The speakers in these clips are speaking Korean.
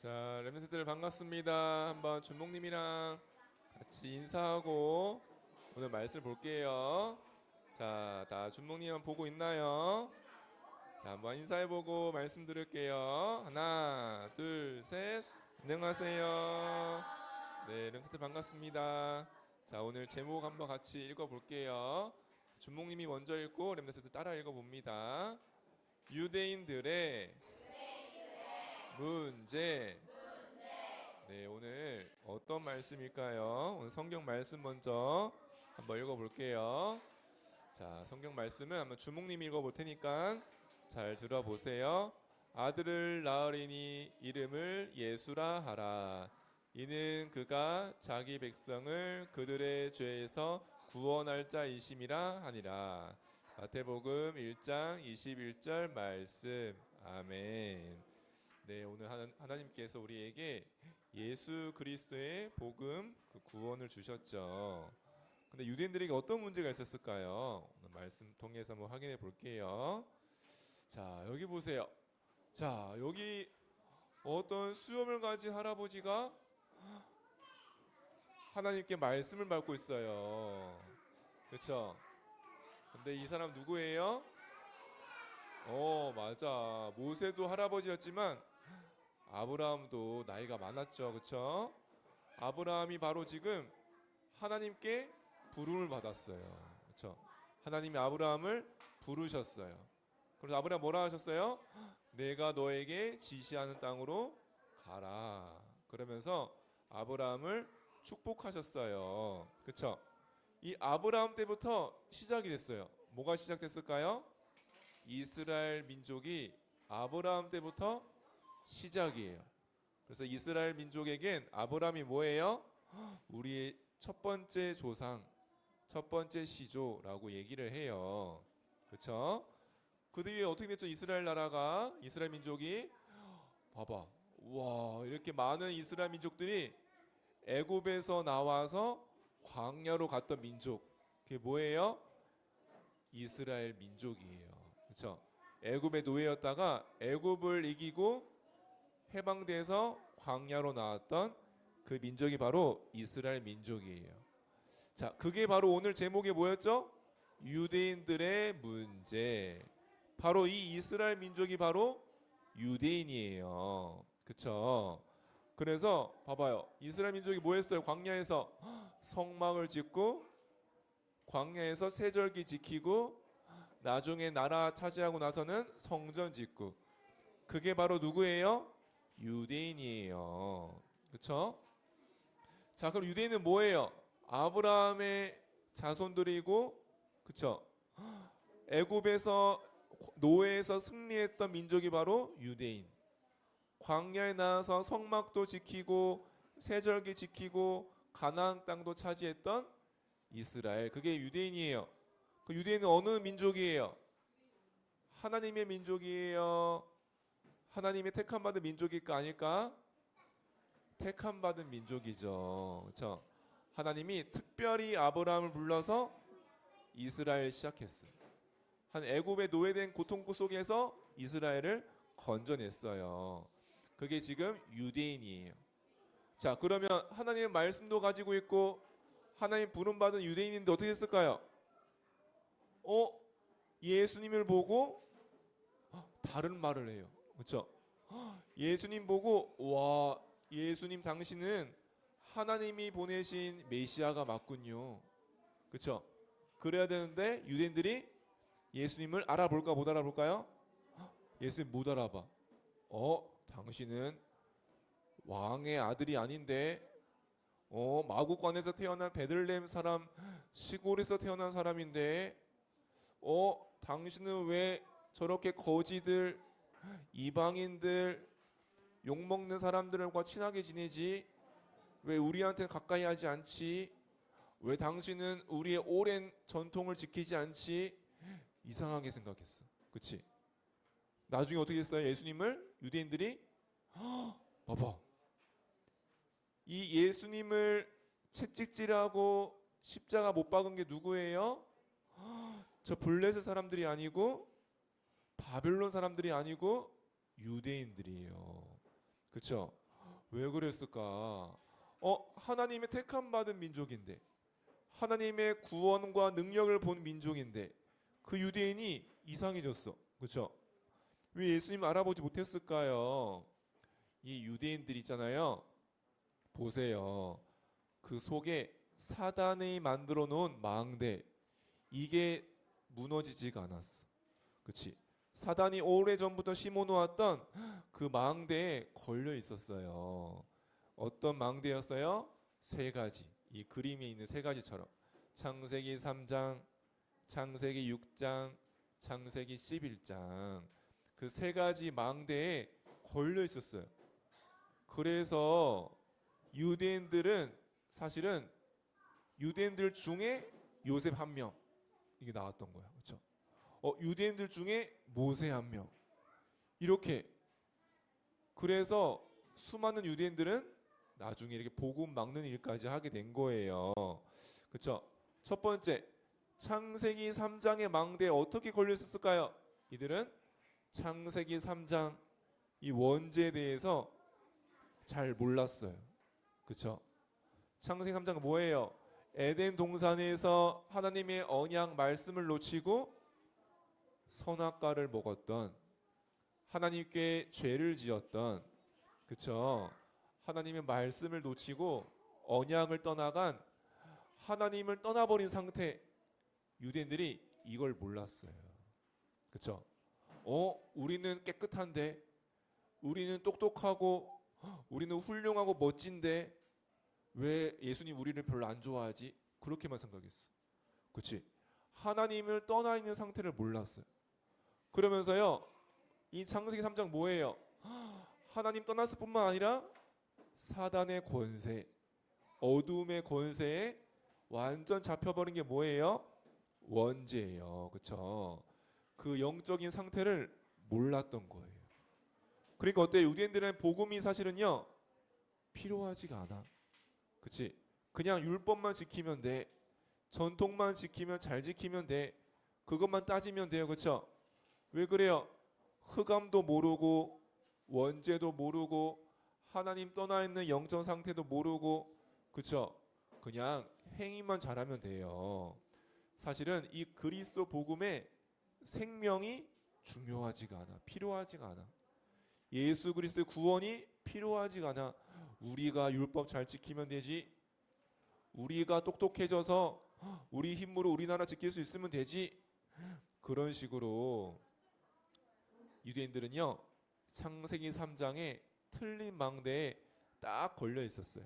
자, 렘넌트들 반갑습니다. 한번 준목님이랑 같이 인사하고 오늘 말씀 볼게요. 자, 다 준목님 보고 있나요? 자, 한번 인사해보고 말씀 드릴게요. 하나, 둘, 셋. 안녕하세요. 네, 렘넌트들 반갑습니다. 자, 오늘 제목 한번 같이 읽어볼게요. 준목님이 먼저 읽고 렘넌트들 따라 읽어봅니다. 유대인들의 문제. 네, 오늘 어떤 말씀일까요? 오늘 성경 말씀 먼저 한번 읽어볼게요. 자, 성경 말씀은 한번 주목님이 읽어볼 테니까 잘 들어보세요. 아들을 낳으리니 이름을 예수라 하라. 이는 그가 자기 백성을 그들의 죄에서 구원할 자이심이라 하니라. 마태복음 1장 21절 말씀. 아멘. 네, 오늘 하나님께서 우리에게 예수 그리스도의 복음, 그 구원을 주셨죠. 근데 유대인들에게 어떤 문제가 있었을까요? 오늘 말씀 통해서 한번 확인해 볼게요. 자, 여기 보세요. 자, 여기 어떤 수염을 가진 할아버지가 하나님께 말씀을 받고 있어요. 그렇죠? 근데 이 사람 누구예요? 맞아. 모세도 할아버지였지만 아브라함도 나이가 많았죠. 그렇죠? 아브라함이 바로 지금 하나님께 부름을 받았어요. 그렇죠? 하나님이 아브라함을 부르셨어요. 그래서 아브라함 뭐라 하셨어요? 내가 너에게 지시하는 땅으로 가라. 그러면서 아브라함을 축복하셨어요. 그렇죠? 이 아브라함 때부터 시작이 됐어요. 뭐가 시작됐을까요? 이스라엘 민족이 아브라함 때부터 시작이에요. 그래서 이스라엘 민족에겐 아브라함이 뭐예요? 우리의 첫 번째 조상, 첫 번째 시조라고 얘기를 해요. 그렇죠? 그 뒤에 어떻게 됐죠? 이스라엘 나라가, 이스라엘 민족이 봐봐, 와, 이렇게 많은 이스라엘 민족들이 애굽에서 나와서 광야로 갔던 민족, 그게 뭐예요? 이스라엘 민족이에요. 그렇죠? 애굽의 노예였다가 애굽을 이기고 해방돼서 광야로 나왔던 그 민족이 바로 이스라엘 민족이에요. 자, 그게 바로 오늘 제목이 뭐였죠? 유대인들의 문제. 바로 이 이스라엘 민족이 바로 유대인이에요. 그렇죠? 그래서 봐봐요. 이스라엘 민족이 뭐 했어요? 광야에서 성막을 짓고 광야에서 세절기 지키고 나중에 나라 차지하고 나서는 성전 짓고, 그게 바로 누구예요? 유대인이에요. 그렇죠? 자, 그럼 유대인은 뭐예요? 아브라함의 자손들이고, 그렇죠? 애굽에서 노예에서 승리했던 민족이 바로 유대인. 광야에 나와서 성막도 지키고 세절기 지키고 가나안 땅도 차지했던 이스라엘, 그게 유대인이에요. 그 유대인은 어느 민족이에요? 하나님의 민족이에요? 하나님의 택함받은 민족일까 아닐까? 택함받은 민족이죠. 그렇죠? 하나님이 특별히 아브라함을 불러서 이스라엘 시작했어요. 한 애굽의 노예된 고통 속에서 이스라엘을 건져냈어요. 그게 지금 유대인이에요. 자, 그러면 하나님의 말씀도 가지고 있고 하나님 부름받은 유대인인데 어떻게 됐을까요? 예수님을 보고 다른 말을 해요. 그렇죠? 예수님 보고 와, 예수님 당신은 하나님이 보내신 메시아가 맞군요. 그렇죠? 그래야 되는데 유대인들이 예수님을 알아볼까 못 알아볼까요? 예수님 못 알아봐. 당신은 왕의 아들이 아닌데 마구간에서 태어난 베들레헴 사람, 시골에서 태어난 사람인데 당신은 왜 저렇게 거지들, 이방인들, 욕먹는 사람들과 친하게 지내지? 왜 우리한테는 가까이 하지 않지? 왜 당신은 우리의 오랜 전통을 지키지 않지? 이상하게 생각했어. 그치? 나중에 어떻게 됐어요? 예수님을 유대인들이 봐봐, 이 예수님을 채찍질하고 십자가 못 박은 게 누구예요? 저 블레셋 사람들이 아니고 바벨론 사람들이 아니고 유대인들이에요. 그렇죠? 왜 그랬을까? 하나님의 택함 받은 민족인데, 하나님의 구원과 능력을 본 민족인데 그 유대인이 이상해졌어. 그렇죠? 왜 예수님 알아보지 못했을까요? 이 유대인들 있잖아요. 보세요. 그 속에 사단이 만들어 놓은 망대, 이게 무너지지가 않았어. 그렇지? 사단이 오래전부터 심어 놓았던 그 망대에 걸려 있었어요. 어떤 망대였어요? 세 가지. 이 그림에 있는 세 가지처럼 창세기 3장, 창세기 6장, 창세기 11장, 그 세 가지 망대에 걸려 있었어요. 그래서 유대인들은 사실은 유대인들 중에 요셉 한 명, 이게 나왔던 거야. 그렇죠? 유대인들 중에 모세 한 명, 이렇게. 그래서 수많은 유대인들은 나중에 이렇게 복음 막는 일까지 하게 된 거예요. 그렇죠? 첫 번째, 창세기 3장의 망대에 어떻게 걸려 있었을까요? 이들은 창세기 3장 이 원죄에 대해서 잘 몰랐어요. 그렇죠? 창세기 3장은 뭐예요? 에덴 동산에서 하나님의 언약 말씀을 놓치고 선악과를 먹었던, 하나님께 죄를 지었던, 그렇죠? 하나님의 말씀을 놓치고 언약을 떠나간, 하나님을 떠나버린 상태, 유대인들이 이걸 몰랐어요. 그렇죠? 우리는 깨끗한데, 우리는 똑똑하고, 우리는 훌륭하고 멋진데 왜 예수님 우리를 별로 안 좋아하지? 그렇게만 생각했어. 그렇지? 하나님을 떠나 있는 상태를 몰랐어요. 그러면서요, 이 창세기 3장 뭐예요? 하나님 떠났을 뿐만 아니라 사단의 권세, 어둠의 권세에 완전 잡혀버린 게 뭐예요? 원죄예요. 그렇죠? 그 영적인 상태를 몰랐던 거예요. 그러니까 어때요? 유대인들은 복음이 사실은요 필요하지가 않아. 그치? 그냥 율법만 지키면 돼. 전통만 지키면, 잘 지키면 돼. 그것만 따지면 돼요. 그쵸? 왜 그래요? 흑암도 모르고 원죄도 모르고 하나님 떠나 있는 영적 상태도 모르고, 그쵸? 그냥 행위만 잘하면 돼요. 사실은 이 그리스도 복음의 생명이 중요하지가 않아. 필요하지가 않아. 예수 그리스도의 구원이 필요하지가 않아. 우리가 율법 잘 지키면 되지. 우리가 똑똑해져서 우리 힘으로 우리나라 지킬 수 있으면 되지. 그런 식으로 유대인들은요 창세기 3장에 틀린 망대에 딱 걸려 있었어요.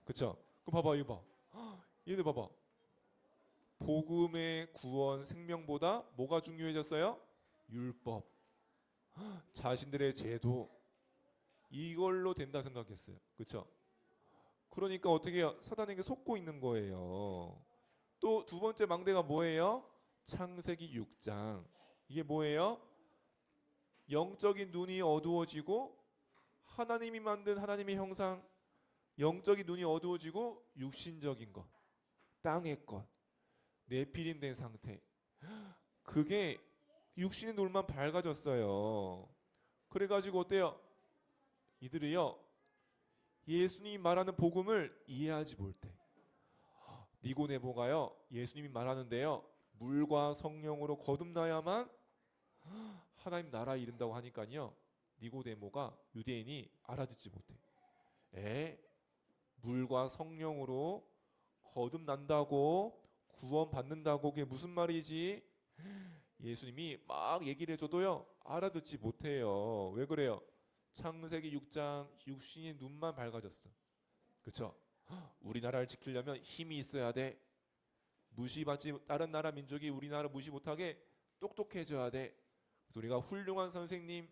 그쵸? 그럼 봐봐, 이거 봐. 얘들 봐봐. 복음의 구원 생명보다 뭐가 중요해졌어요? 율법, 자신들의 제도, 이걸로 된다 생각했어요. 그렇죠? 그러니까 어떻게 해요? 사단에게 속고 있는 거예요. 또 두 번째 망대가 뭐예요? 창세기 6장. 이게 뭐예요? 영적인 눈이 어두워지고 하나님이 만든 하나님의 형상, 영적인 눈이 어두워지고 육신적인 것, 땅의 것, 내피림 된 상태, 그게 육신의 눈만 밝아졌어요. 그래가지고 어때요? 이들이요 예수님이 말하는 복음을 이해하지 못해. 니고데모가요 예수님이 말하는데요 물과 성령으로 거듭나야만 하나님 나라에 이른다고 하니까요 니고데모가, 유대인이 알아듣지 못해. 물과 성령으로 거듭난다고, 구원 받는다고, 그게 무슨 말이지? 예수님이 막 얘기를 해줘도요 알아듣지 못해요. 왜 그래요? 창세기 6장 육신의 눈만 밝아졌어. 그렇죠? 우리나라를 지키려면 힘이 있어야 돼. 무시받지, 다른 나라 민족이 우리나라 무시 못하게 똑똑해져야 돼. 그래서 우리가 훌륭한 선생님,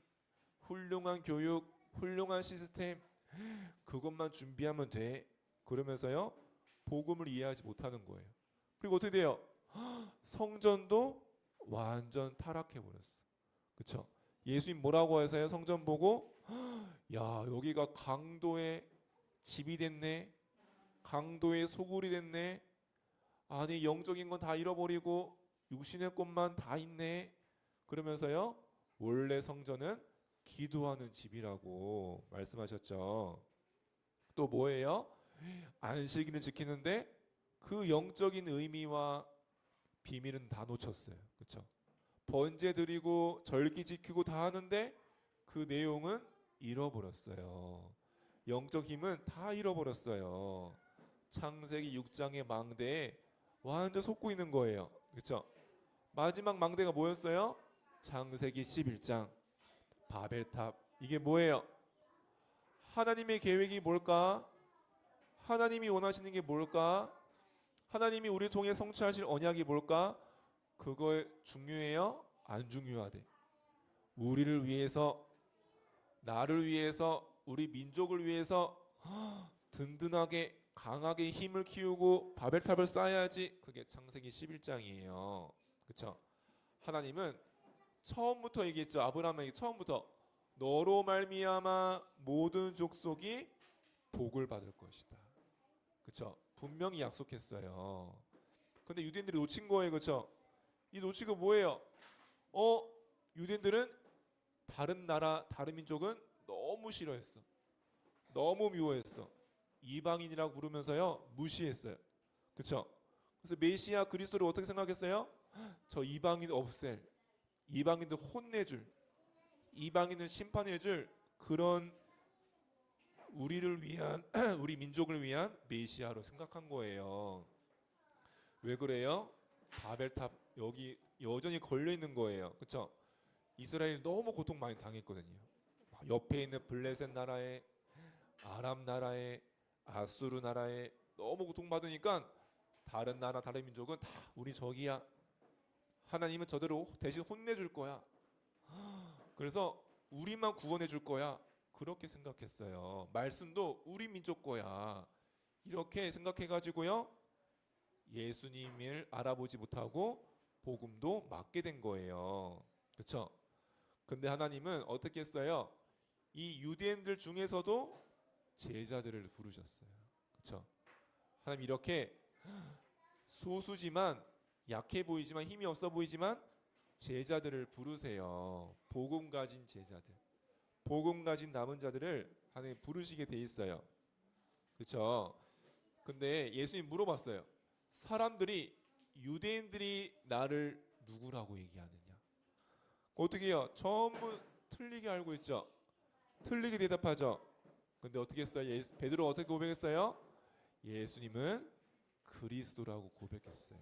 훌륭한 교육, 훌륭한 시스템, 그것만 준비하면 돼. 그러면서요 복음을 이해하지 못하는 거예요. 그리고 어떻게 돼요? 성전도 완전 타락해 버렸어. 그렇죠? 예수님 뭐라고 해서요? 성전 보고 야 여기가 강도의 집이 됐네, 강도의 소굴이 됐네, 아니 영적인 건 다 잃어버리고 육신의 것만 다 있네. 그러면서요 원래 성전은 기도하는 집이라고 말씀하셨죠. 또 뭐예요? 안식일을 지키는데 그 영적인 의미와 비밀은 다 놓쳤어요. 그렇죠? 번제 드리고 절기 지키고 다 하는데 그 내용은 잃어버렸어요. 영적 힘은 다 잃어버렸어요. 창세기 6장의 망대에 완전 속고 있는 거예요. 그렇죠? 마지막 망대가 뭐였어요? 창세기 11장 바벨탑. 이게 뭐예요? 하나님의 계획이 뭘까? 하나님이 원하시는 게 뭘까? 하나님이 우리 통해 성취하실 언약이 뭘까? 그거 중요해요? 안 중요하대. 우리를 위해서, 나를 위해서, 우리 민족을 위해서 든든하게 강하게 힘을 키우고 바벨탑을 쌓아야지. 그게 창세기 11장이에요. 그렇죠? 하나님은 처음부터 얘기했죠. 아브라함에게 처음부터 너로 말미암아 모든 족속이 복을 받을 것이다. 그렇죠? 분명히 약속했어요. 근데 유대인들이 놓친 거예요. 그렇죠? 이 놓치고 뭐예요? 유대인들은 다른 나라, 다른 민족은 너무 싫어했어. 너무 미워했어. 이방인이라고 부르면서요 무시했어요. 그렇죠? 그래서 메시아 그리스도를 어떻게 생각했어요? 저 이방인 없앨, 이방인들 혼내줄, 이방인을 심판해줄 그런 우리를 위한 우리 민족을 위한 메시아로 생각한 거예요. 왜 그래요? 바벨탑 여기 여전히 걸려 있는 거예요. 그렇죠? 이스라엘 너무 고통 많이 당했거든요. 옆에 있는 블레셋 나라에, 아람 나라에, 아수르 나라에 너무 고통받으니까 다른 나라, 다른 민족은 다 우리 적이야. 하나님은 저대로 대신 혼내줄 거야. 그래서 우리만 구원해 줄 거야. 그렇게 생각했어요. 말씀도 우리 민족 거야. 이렇게 생각해가지고요. 예수님을 알아보지 못하고 복음도 맞게 된 거예요. 그렇죠? 근데 하나님은 어떻게 했어요? 이 유대인들 중에서도 제자들을 부르셨어요. 그렇죠? 하나님 이렇게 소수지만 약해 보이지만 힘이 없어 보이지만 제자들을 부르세요. 복음 가진 제자들, 복음 가진 남은 자들을 하나님 부르시게 돼 있어요. 그렇죠? 근데 예수님 물어봤어요. 사람들이 유대인들이 나를 누구라고 얘기하느냐? 어떻게 해요? 전부 틀리게 알고 있죠. 틀리게 대답하죠. 근데 어떻게 했어요? 베드로 어떻게 고백했어요? 예수님은 그리스도라고 고백했어요.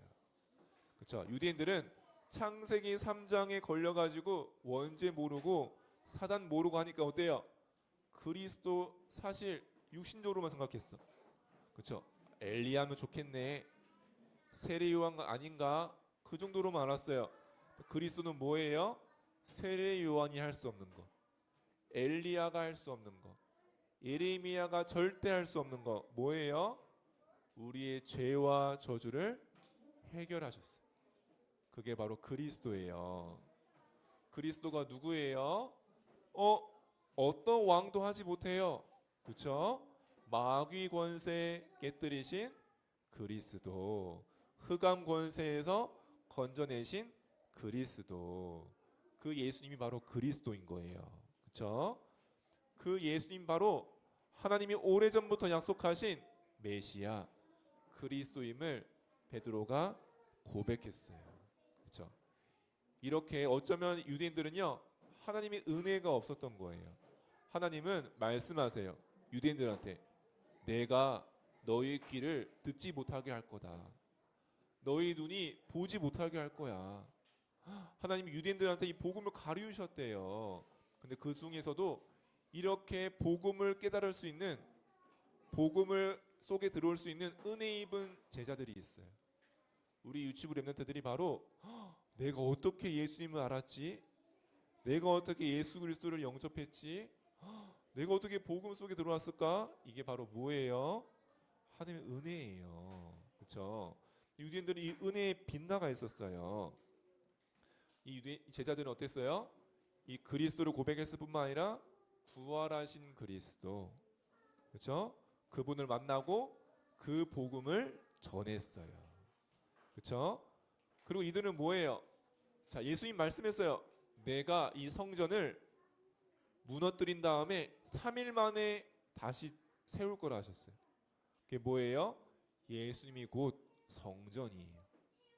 그렇죠? 유대인들은 창세기 3장에 걸려가지고 원죄 모르고 사단 모르고 하니까 어때요? 그리스도 사실 육신적으로만 생각했어. 그렇죠? 엘리야면 좋겠네. 세례 요한 아닌가? 그 정도로만 알았어요. 그리스도는 뭐예요? 세례 요한이 할 수 없는 거, 엘리야가 할 수 없는 거, 예레미야가 절대 할 수 없는 거 뭐예요? 우리의 죄와 저주를 해결하셨어요. 그게 바로 그리스도예요. 그리스도가 누구예요? 어떤 왕도 하지 못해요. 그렇죠? 마귀 권세 깨뜨리신 그리스도, 흑암 권세에서 건져내신 그리스도, 그 예수님이 바로 그리스도인 거예요. 그렇죠? 그 예수님 바로 하나님이 오래전부터 약속하신 메시아 그리스도임을 베드로가 고백했어요. 그렇죠? 이렇게 어쩌면 유대인들은요 하나님의 은혜가 없었던 거예요. 하나님은 말씀하세요. 유대인들한테 내가 너희 귀를 듣지 못하게 할 거다. 너희 눈이 보지 못하게 할 거야. 하나님이 유대인들한테 이 복음을 가르치셨대요. 근데 그 중에서도 이렇게 복음을 깨달을 수 있는, 복음을 속에 들어올 수 있는 은혜 입은 제자들이 있어요. 우리 유치부 렘넌트들이 바로 내가 어떻게 예수님을 알았지? 내가 어떻게 예수 그리스도를 영접했지? 내가 어떻게 복음 속에 들어왔을까? 이게 바로 뭐예요? 하나님의 은혜예요. 그렇죠? 유대인들은 이 은혜에 빗나가 있었어요. 이 제자들은 어땠어요? 이 그리스도를 고백했을 뿐만 아니라 부활하신 그리스도, 그렇죠? 그분을 만나고 그 복음을 전했어요. 그렇죠? 그리고 이들은 뭐예요? 자, 예수님 말씀했어요. 내가 이 성전을 무너뜨린 다음에 3일 만에 다시 세울 거라 하셨어요. 그게 뭐예요? 예수님이 곧 성전이에요.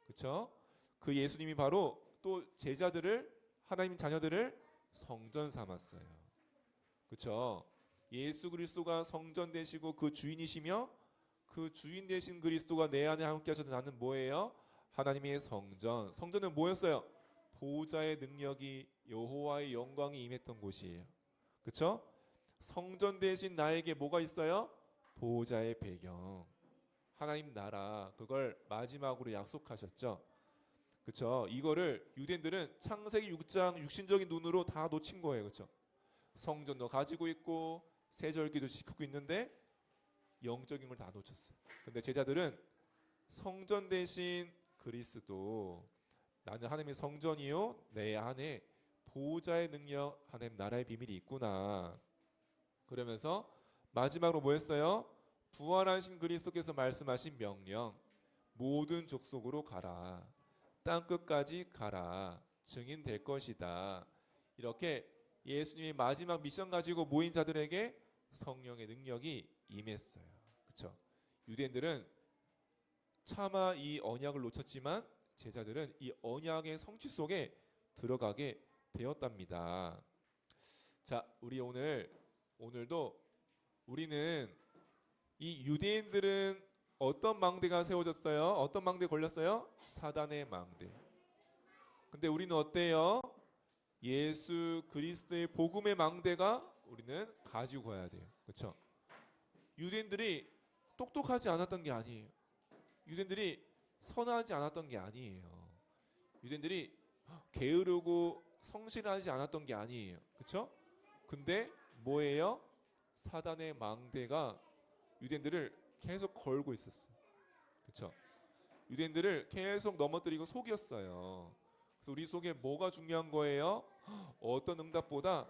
그렇죠? 그 예수님이 바로 또 제자들을, 하나님 자녀들을 성전 삼았어요. 그렇죠? 예수 그리스도가 성전 되시고 그 주인이시며 그 주인 되신 그리스도가 내 안에 함께 하셔서 나는 뭐예요? 하나님의 성전. 성전은 뭐였어요? 보호자의 능력이, 여호와의 영광이 임했던 곳이에요. 그렇죠? 성전 대신 나에게 뭐가 있어요? 보호자의 배경, 하나님 나라, 그걸 마지막으로 약속하셨죠. 그렇죠? 이거를 유대인들은 창세기 6장 육신적인 눈으로 다 놓친 거예요. 그렇죠? 성전도 가지고 있고 세절기도 지키고 있는데 영적인 걸 다 놓쳤어요. 근데 제자들은 성전 대신 그리스도, 나는 하나님의 성전이요 내 안에 보호자의 능력, 하나님 나라의 비밀이 있구나. 그러면서 마지막으로 뭐 했어요? 부활하신 그리스도께서 말씀하신 명령, 모든 족속으로 가라, 땅 끝까지 가라, 증인 될 것이다. 이렇게 예수님의 마지막 미션 가지고 모인 자들에게 성령의 능력이 임했어요. 그렇죠? 유대인들은 차마 이 언약을 놓쳤지만 제자들은 이 언약의 성취 속에 들어가게 되었답니다. 자, 우리 오늘도 우리는 이 유대인들은 어떤 망대가 세워졌어요? 어떤 망대 걸렸어요? 사단의 망대. 근데 우리는 어때요? 예수 그리스도의 복음의 망대가 우리는 가지고 가야 돼요. 그렇죠? 유대인들이 똑똑하지 않았던 게 아니에요. 유대인들이 선하지 않았던 게 아니에요. 유대인들이 게으르고 성실하지 않았던 게 아니에요. 그렇죠? 근데 뭐예요? 사단의 망대가 유대인들을 계속 걸고 있었어요. 그렇죠? 유대인들을 계속 넘어뜨리고 속였어요. 그래서 우리 속에 뭐가 중요한 거예요? 어떤 응답보다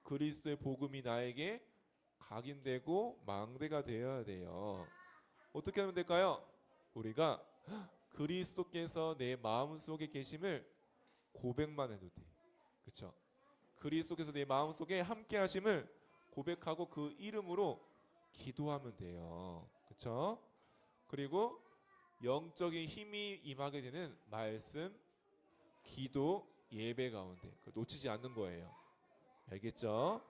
그리스도의 복음이 나에게 각인되고 망대가 되어야 돼요. 어떻게 하면 될까요? 우리가 그리스도께서 내 마음속에 계심을 고백만 해도 돼. 그렇죠? 그리스도께서 내 마음속에 함께 하심을 고백하고 그 이름으로 기도하면 돼요. 그렇죠? 그리고 영적인 힘이 임하게 되는 말씀, 기도, 예배 가운데 놓치지 않는 거예요. 알겠죠?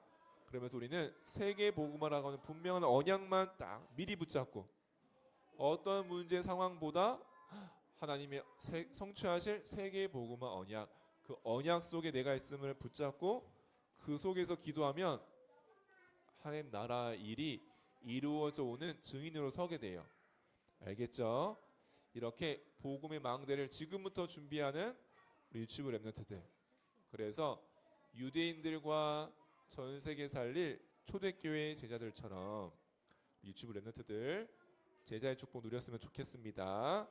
그러면서 우리는 세계 복음화라고 하는 분명한 언약만 딱 미리 붙잡고 어떤 문제 상황보다 하나님의 성취하실 세계 복음화 언약, 그 언약 속에 내가 있음을 붙잡고 그 속에서 기도하면 하나님 나라 일이 이루어져 오는 증인으로 서게 돼요. 알겠죠? 이렇게 복음의 망대를 지금부터 준비하는 우리 유치부 랩런트들. 그래서 유대인들과 전 세계 살릴 초대교회 제자들처럼 유치부 랩런트들 제자의 축복 누렸으면 좋겠습니다.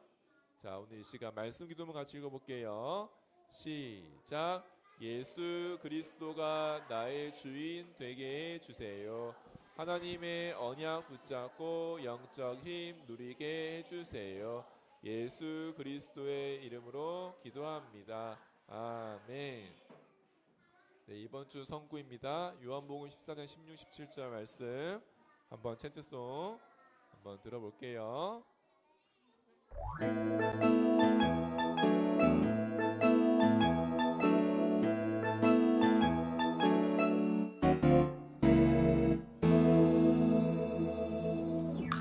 자, 오늘 이 시간 말씀 기도문 같이 읽어볼게요. 시작. 예수 그리스도가 나의 주인 되게 해주세요. 하나님의 언약 붙잡고 영적 힘 누리게 해주세요. 예수 그리스도의 이름으로 기도합니다. 아멘. 네, 이번 주 성구입니다. 요한복음 14장 16, 17절 말씀 한번 챈트송 한번 들어볼게요.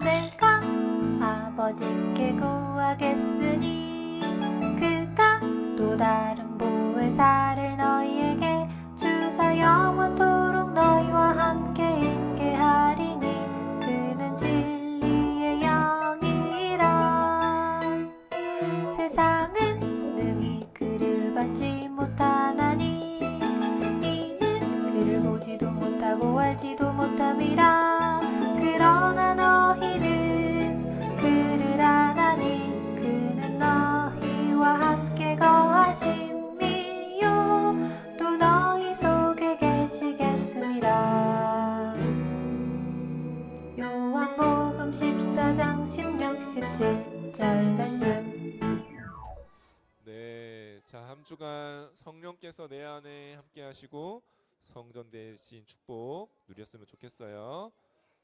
내가 아버지께 구하겠으니 그가 또 다른 보혜사를 너희에게 주사 영원토록 너희와 함께 있게 하리니 그는 진리의 영이라. 세상은 능히 그를 받지 못하나니 이는 그를 보지도 못하고 알지도 못함이라. 그러나 너희는 그를 아나니 그는 너희와 함께 거하심이요 또 너희 속에 계시겠음이라. 요한복음 14장 16, 17절 말씀. 네, 자, 한 주간 성령께서 내 안에 함께 하시고 성전 대신 축복 누렸으면 좋겠어요.